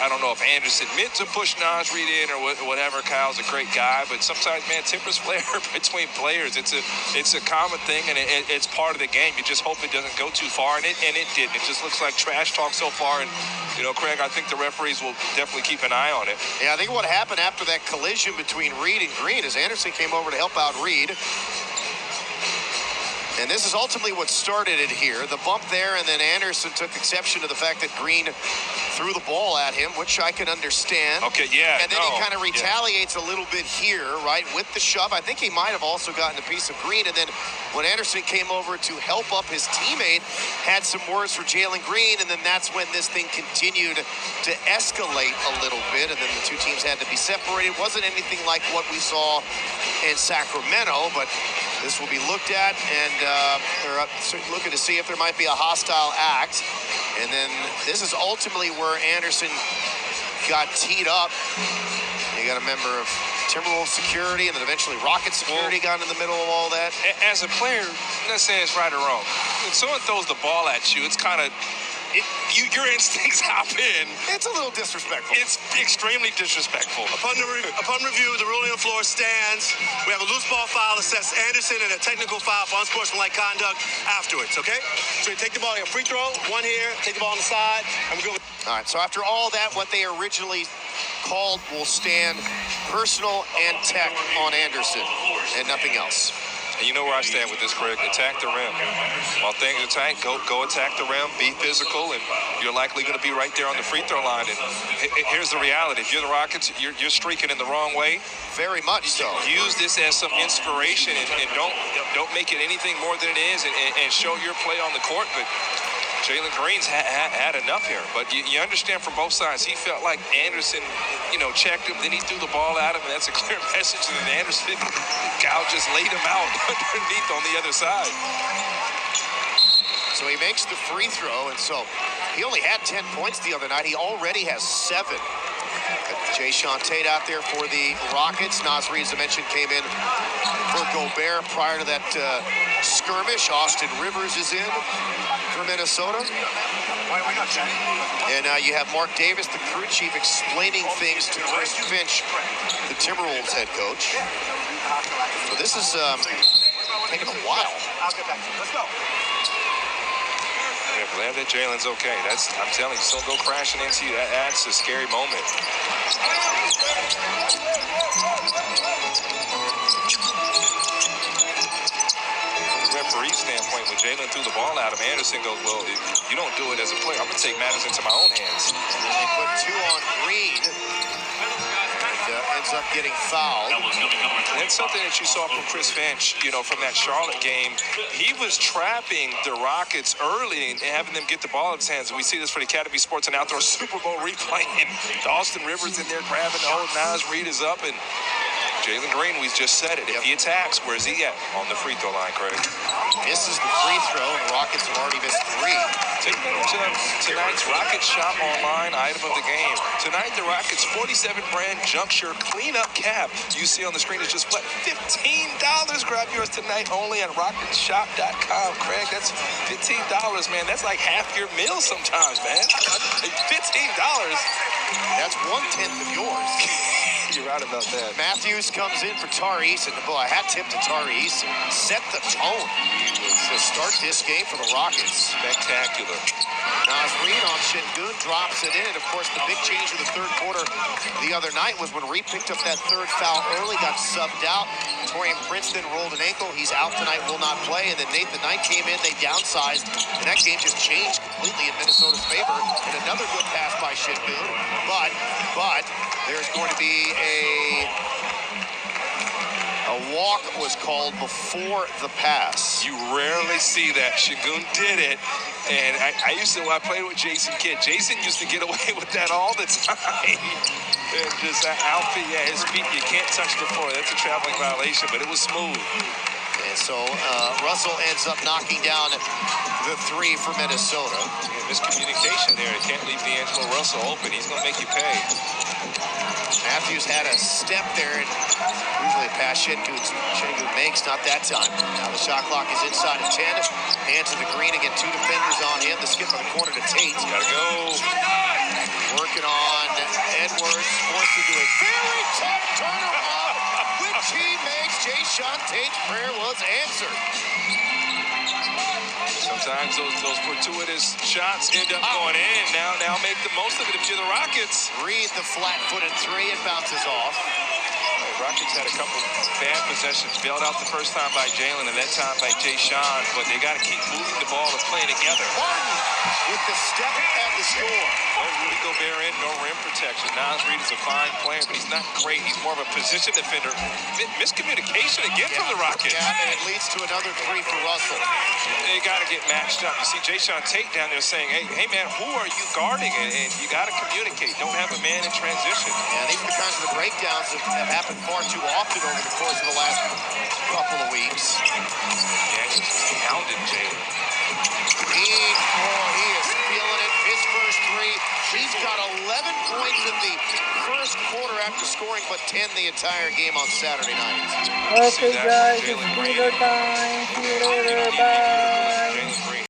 I don't know if Anderson meant to push Naz Reid in or whatever. Kyle's a great guy, but sometimes, man, tempers flare between players. It's a common thing, and it's part of the game. You just hope it doesn't go too far, and it didn't. It just looks like trash talk so far, and Craig, I think the referees will definitely keep an eye on it. Yeah, I think what happened after that collision between Reid and Green is Anderson came over to help out Reid. And this is ultimately what started it here. The bump there, and then Anderson took exception to the fact that Green threw the ball at him, which I can understand. Okay, yeah. And then he kind of retaliates a little bit here, right, with the shove. I think he might have also gotten a piece of Green. And then when Anderson came over to help up his teammate, had some words for Jalen Green, and then that's when this thing continued to escalate a little bit, and then the two teams had to be separated. It wasn't anything like what we saw in Sacramento, but this will be looked at, and they're looking to see if there might be a hostile act. And then this is ultimately where Anderson got teed up. You got a member of Timberwolves security, and then eventually Rocket security got in the middle of all that. As a player, I'm not saying it's right or wrong. When someone throws the ball at you, it's kind of your instincts hop in. It's a little disrespectful. It's extremely disrespectful. Upon review, the ruling on the floor stands. We have a loose ball foul, assess Anderson, and a technical foul for unsportsmanlike conduct afterwards, okay? So you take the ball, you have a free throw, one here, take the ball on the side, and we go. All right, so after all that, what they originally called will stand personal and tech on Anderson and nothing else. And you know where I stand with this, Craig. Attack the rim. While things are tight, go attack the rim, be physical, and you're likely going to be right there on the free throw line. And here's the reality. If you're the Rockets, you're streaking in the wrong way. Very much so. Use this as some inspiration, and don't make it anything more than it is, and show your play on the court. But Jalen Green's had enough here. But you understand from both sides, he felt like Anderson, checked him, then he threw the ball at him, and that's a clear message. And then Anderson, Gal just laid him out underneath on the other side. So he makes the free throw, and so he only had 10 points the other night. He already has 7. Jay Sean Tate out there for the Rockets. Naz Reid, as I mentioned, came in for Gobert prior to that skirmish. Austin Rivers is in for Minnesota. And you have Mark Davis, the crew chief, explaining things to Chris Finch, the Timberwolves head coach. So this is taking a while. Let's go. Yeah, glad that Jalen's okay. I'm telling you, so go crashing into you. That's a scary moment. From the referee standpoint, when Jalen threw the ball at him, Anderson goes, well, if you don't do it as a player, I'm going to take matters into my own hands. They put 2 on Green. Ends up getting fouled. And that's something that you saw from Chris Finch, from that Charlotte game. He was trapping the Rockets early and having them get the ball in his hands. And we see this for the Academy Sports and Outdoor Super Bowl replay. And Austin Rivers in there grabbing the hold. Naz Reid is up, and Jalen Green, we just said it. If he attacks, where's he at? On the free throw line, Craig. Misses the free throw, and the Rockets have already missed 3. Take a minute to tonight's Rockets Shop Online item of the game. Tonight, the Rockets 47 brand junk shirt cleanup cap you see on the screen is just flat $15. Grab yours tonight only at rocketshop.com. Craig, that's $15, man. That's like half your meal sometimes, man. $15. That's 1/10 of yours. You're right about that. Matthews comes in for Tyrese, and boy, a hat tip to Tyrese. Set the tone to start this game for the Rockets. Spectacular. Naz Reid on Şengün drops it in. And of course, the big change in the third quarter the other night was when Reid picked up that third foul early, got subbed out. Taurean Prince then rolled an ankle. He's out tonight, will not play. And then Nathan Knight came in, they downsized, and that game just changed completely in Minnesota's favor. And another good pass by Şengün. But there's going to be a walk was called before the pass. You rarely see that. Şengün did it. And I played with Jason Kidd. Jason used to get away with that all the time. And just that outfit, his feet, you can't touch the floor. That's a traveling violation, but it was smooth. And so Russell ends up knocking down the 3 for Minnesota. Miscommunication there. It can't leave D'Angelo Russell open. He's going to make you pay. Matthews had a step there, and usually a pass Şengün makes, not that time. Now the shot clock is inside of 10. Hands to the Green again, 2 defenders on him. The skip on the corner to Tate. Gotta go. Working on it. Very tough turnaround, which he makes. Jayshawn Tate's prayer was answered. Sometimes those fortuitous shots end up going in. Now make the most of it if you're the Rockets. Reed, the flat-footed three, it bounces off. Rockets had a couple bad possessions, bailed out the first time by Jalen and that time by Jayshawn, but they got to keep moving the ball and playing together. With the step and the score. No Rudy Gobert in, no rim protection. Nas Reed is a fine player, but he's not great. He's more of a position defender. Miscommunication again from the Rockets. Yeah, and it leads to another three for Russell. They got to get matched up. You see Jayshawn Tate down there saying, hey man, who are you guarding? And you got to communicate. Don't have a man in transition. Yeah, these are the kinds of breakdowns that have happened far too often over the course of the last couple of weeks. Yeah, he's pounded Jalen. He is feeling it. His first three. He's got 11 points in the first quarter after scoring, but 10 the entire game on Saturday night. Okay, guys, it's dinner time. See you later. Bye.